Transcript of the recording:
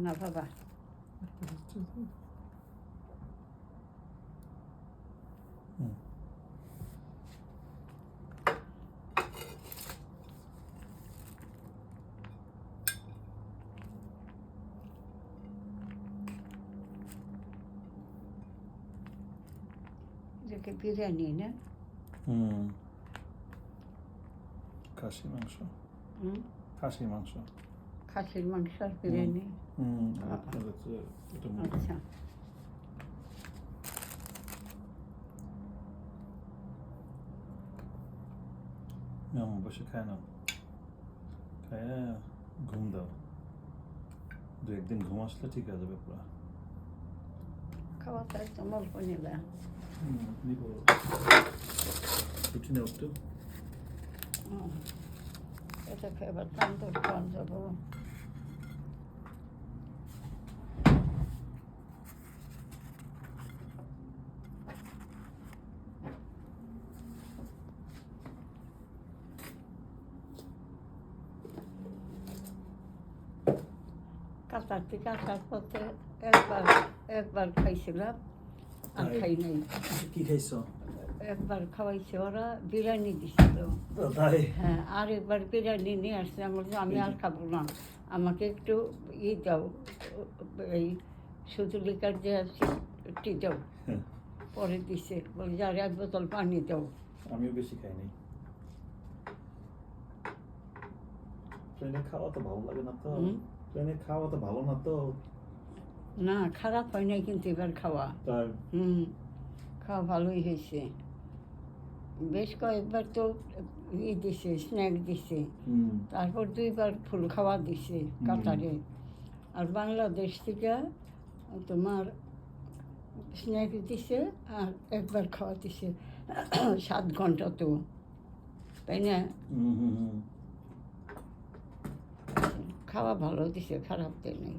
না বাবা। এটাকে বিরিয়ানি না? খাসি মাংস। হুম, খাসি মাংস। খাসির মাংস আর বিরিয়ানি। আচ্ছা, বসে খায় না, খায় ঘুম দাও, দু একদিন ঘুম আসলে ঠিক হয়ে যাবে পুরা। খাওয়াটা একদম অল্প নেবে। নিব রুটি নেও একটু। এটা খেয়ে তান্দুর খাওয়া যাবো। কাতার থেকে আসার পথে একবার খাইছিলাম, আর খাই নাই। কি খাইছো? একবার খাওয়াইছে ওরা, বিরিয়ানি দিছিল। তাই? হ্যাঁ, আর একবার বিরিয়ানি নিয়ে আসছে। আমি আর খাবো না, আমাকে একটু দাও, এই সুতুলিকার যে টি দাও। পরে দিছে, বলে যে আর এক বোতল পানি দাও। আমিও বেশি খাই নাই। ট্রেনে খাওয়া তো ভালো লাগে না তো। ট্রেনে খাওয়া তো ভালো না তো। না, খারাপ হয় নাই কিন্তু এবার খাওয়া। তাই? খাওয়া ভালোই হয়েছে। বেশ কয়েকবার তো দিছে, স্ন্যাক দিছে, তারপর 2বার ফুল খাওয়া দিছে কাতারে। আর বাংলাদেশ থেকে তোমার স্ন্যাক দিছে আর একবার খাওয়া দিছে 7 ঘন্টা, তো তাই না? খাওয়া ভালো দিছে, খারাপ দেয় নাই।